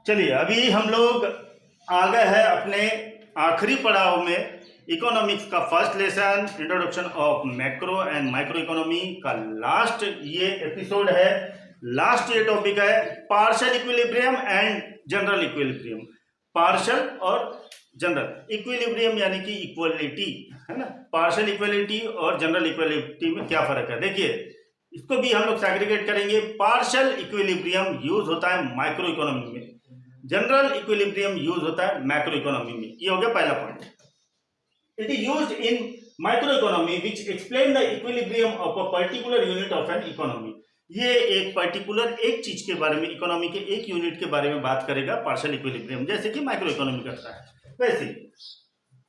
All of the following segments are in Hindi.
चलिए अभी हम लोग आ गए हैं अपने आखिरी पड़ाव में। इकोनॉमिक्स का first lesson introduction of macro and micro economy का लास्ट ये एपिसोड है। लास्ट ये टॉपिक है partial equilibrium and general equilibrium. Partial और जनरल इक्विलिब्रियम यानी कि इक्वलिटी, है ना। पार्शियल इक्वलिटी और जनरल इक्वलिटी में क्या फर्क है, देखिए इसको भी हम लोग सेग्रीगेट करेंगे। पार्शियल इक्विलिब्रियम यूज होता है माइक्रो इकोनॉमी में, जनरल इक्विलिब्रियम यूज होता है मैक्रो इकोनॉमी में। ये हो गया पहला point. It is used in micro economy which explain the equilibrium of a particular unit of an economy. ये एक पर्टिकुलर एक चीज के बारे में, इकोनॉमी के एक यूनिट के बारे में बात करेगा पार्शियल इक्विलिब्रियम, जैसे कि माइक्रो इकोनॉमी करता है वैसे।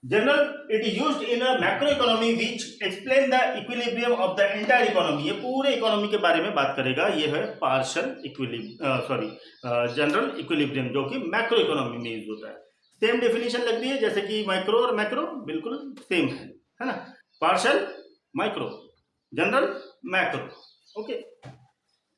General it is used in a macro economy which explain the equilibrium of the entire economy. ये पूरे इकोनॉमी के बारे में बात करेगा। ये है पार्शियल जनरल इक्विलिब्रियम, जो कि मैक्रो इकोनॉमी में यूज होता है। सेम डेफिनेशन लग रही है जैसे कि माइक्रो और मैक्रो बिल्कुल सेम है ना। Partial micro, general macro. Okay,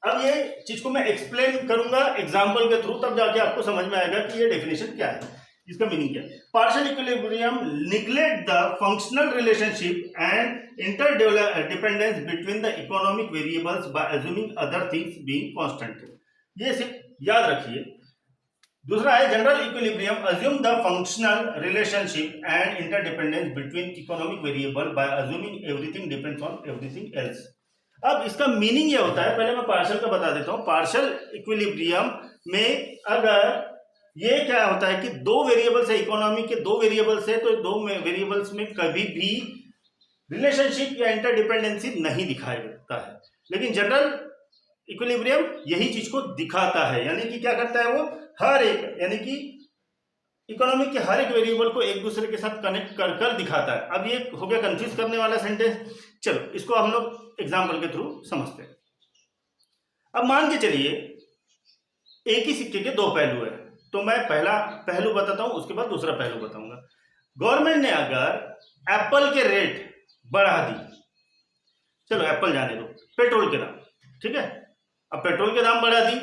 अब ये चीज को मैं एक्सप्लेन करूंगा एग्जाम्पल के थ्रू, तब जाके आपको समझ में आएगा कि ये डेफिनेशन क्या है, इसका मीनिंग क्या है। Partial equilibrium neglect the functional relationship and interdependence between the economic variables by assuming other things being constant. ये सिर्फ याद रखिए। दूसरा है general equilibrium assume the functional relationship and interdependence between economic variable by assuming everything depends on everything else. अब इसका मीनिंग ये होता है, पहले मैं पार्शियल का बता देता हूं। पार्शियल इक्विलिब्रियम में अगर ये क्या होता है कि दो वेरिएबल्स है, इकोनॉमी के दो वेरिएबल्स है, तो दो वेरिएबल्स में कभी भी रिलेशनशिप या इंटरडिपेंडेंसी नहीं दिखाया जाता है। लेकिन जनरल इक्विलिब्रियम यही चीज को दिखाता है, यानी कि क्या करता है वो, हर एक यानी कि इकोनॉमी के हर एक वेरिएबल को एक दूसरे के साथ कनेक्ट कर कर दिखाता है। अब ये हो गया कंफ्यूज करने वाला सेंटेंस। चलो इसको हम लोग एग्जाम्पल के थ्रू समझते हैं। अब मान के चलिए एक ही सिक्के के दो पहलू है, तो मैं पहला पहलू बताता हूं, उसके बाद दूसरा पहलू बताऊंगा। गवर्नमेंट ने अगर एप्पल के रेट बढ़ा दी, चलो एप्पल जाने दो, पेट्रोल के दाम, ठीक है। अब पेट्रोल के दाम बढ़ा दी,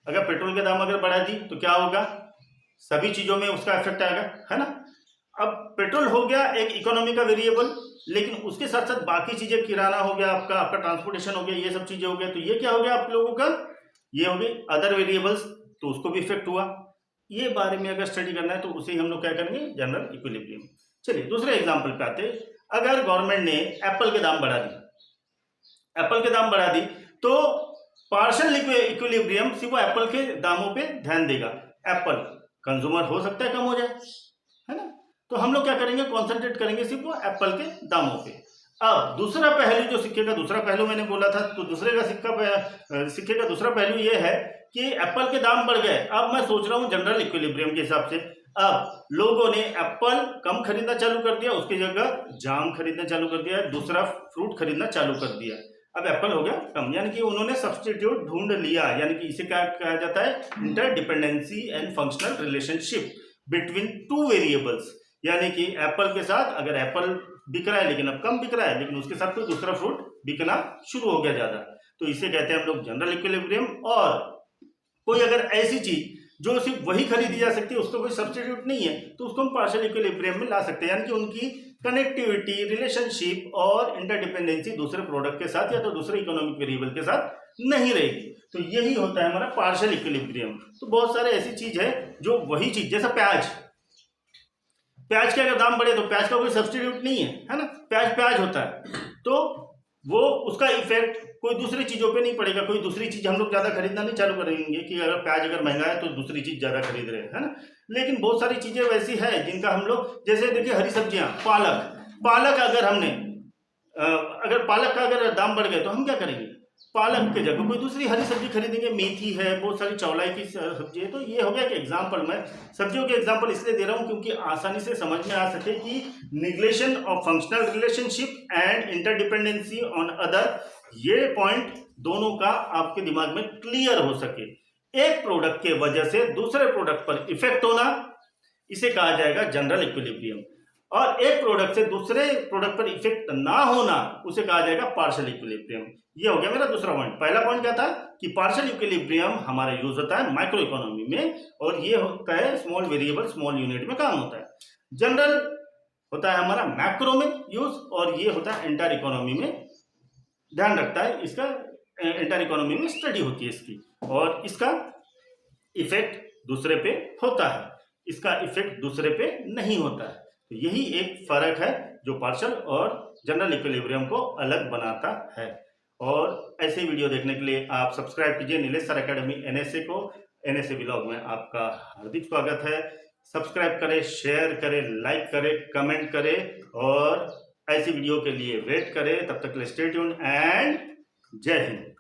अगर पेट्रोल के दाम अगर बढ़ा दी तो क्या होगा, सभी चीजों में उसका इफेक्ट आएगा, है ना। अब पेट्रोल हो गया एक इकोनॉमी का वेरिएबल, लेकिन उसके साथ साथ बाकी चीजें, किराना हो गया आपका ट्रांसपोर्टेशन हो गया, ये सब चीजें हो गया, तो ये क्या हो गया आप लोगों का, ये हो गई अदर वेरिएबल्स, तो उसको भी इफेक्ट हुआ। ये बारे में अगर स्टडी करना है तो उसे हम लोग क्या करेंगे, जनरल इक्विलिब्रियम। चलिए दूसरे एग्जांपल पे आते। अगर गवर्नमेंट ने एप्पल के दाम बढ़ा दी, एप्पल के दाम बढ़ा दी, तो पार्शियल इक्विलिब्रियम सिर्फ वो एप्पल के दामों पे ध्यान देगा। एप्पल कंज्यूमर हो सकता है कम हो जाए, है ना, तो हम लोग क्या करेंगे, कॉन्सेंट्रेट करेंगे सिर्फ वो एप्पल के दामों पे। अब दूसरा पहलू, जो सिक्के का दूसरा पहलू मैंने बोला था, तो दूसरे का सिक्के का दूसरा पहलू ये है कि एप्पल के दाम बढ़ गए। अब मैं सोच रहा हूँ जनरल इक्विलिब्रियम के हिसाब से, अब लोगों ने एप्पल कम खरीदना चालू कर दिया, उसकी जगह जाम खरीदना चालू कर दिया, दूसरा फ्रूट खरीदना चालू कर दिया। अब एप्पल हो गया कम, यानी कि उन्होंने सब्स्टिट्यूट ढूंढ लिया, यानी कि इसे क्या कहा जाता है, interdependency and functional relationship between two variables. यानी कि एप्पल के साथ अगर एप्पल बिक रहा है लेकिन अब कम बिक रहा है, लेकिन उसके साथ कोई दूसरा फ्रूट बिकना शुरू हो गया ज्यादा, तो इसे कहते हैं हम लोग जनरल इक्विलिब्रियम। और कोई अगर ऐसी चीज जो सिर्फ वही खरीदी जा सकती है, उसका कोई सब्स्टिट्यूट नहीं है, तो उसको हम पार्शियल इक्विलिब्रियम में ला सकते हैं, यानी कि उनकी कनेक्टिविटी, रिलेशनशिप और इंटरडिपेंडेंसी दूसरे प्रोडक्ट के साथ या तो दूसरे इकोनॉमिक वेरिएबल के साथ नहीं रहेगी। तो यही होता है हमारा पार्शियल इक्विलिब्रियम। तो बहुत सारे ऐसी चीज है जो वही चीज, जैसा प्याज, प्याज के अगर दाम बढ़े तो प्याज का कोई सब्स्टिट्यूट नहीं है ना, प्याज प्याज होता है, तो वो उसका इफेक्ट कोई दूसरी चीजों पे नहीं पड़ेगा। कोई दूसरी चीज हम लोग ज्यादा खरीदना नहीं चालू करेंगे कि अगर प्याज अगर महंगा है तो दूसरी चीज ज्यादा खरीद रहे हैं, है ना। लेकिन बहुत सारी चीजें वैसी है जिनका हम लोग, जैसे देखिए हरी सब्जियां, पालक अगर हमने अगर पालक का अगर दाम बढ़ गए तो हम क्या करेंगे, पालक के जगह कोई दूसरी हरी सब्जी खरीदेंगे। मेथी है, बहुत सारी चौलाई की सब्जी है। तो ये हो गया कि एग्जाम्पल, मैं सब्जियों के एग्जाम्पल इसलिए दे रहा हूँ क्योंकि आसानी से समझ में आ सके कि negation of functional relationship and interdependency on other, ये पॉइंट दोनों का आपके दिमाग में क्लियर हो सके। एक प्रोडक्ट के वजह से दूसरे प्रोडक्ट पर इफेक्ट होना, इसे कहा जाएगा जनरल इक्विलिब्रियम। और एक प्रोडक्ट से दूसरे प्रोडक्ट पर इफेक्ट ना होना उसे कहा जाएगा पार्शियल इक्विलिब्रियम। ये हो गया मेरा दूसरा पॉइंट। पहला पॉइंट क्या था कि पार्शियल इक्विलिब्रियम हमारा यूज होता है माइक्रो इकोनॉमी में, और ये होता है स्मॉल वेरिएबल स्मॉल यूनिट में काम होता है। जनरल होता है हमारा मैक्रो में यूज, और ये होता है एंटायर इकोनॉमी में ध्यान रखता है, इसका एंटायर इकोनॉमी में स्टडी होती है इसकी, और इसका इफेक्ट दूसरे पे होता है, इसका इफेक्ट दूसरे पे नहीं होता है। तो यही एक फर्क है जो पार्शियल और जनरल इक्विलिब्रियम को अलग बनाता है। और ऐसे वीडियो देखने के लिए आप सब्सक्राइब कीजिए नीलेश सर एकेडमी एनएसए को। एनएसए व्लॉग में आपका हार्दिक स्वागत है। सब्सक्राइब करें, शेयर करें, लाइक करें, कमेंट करें, और ऐसी वीडियो के लिए वेट करें। तब तक के लिए स्टे ट्यून्ड एंड जय हिंद।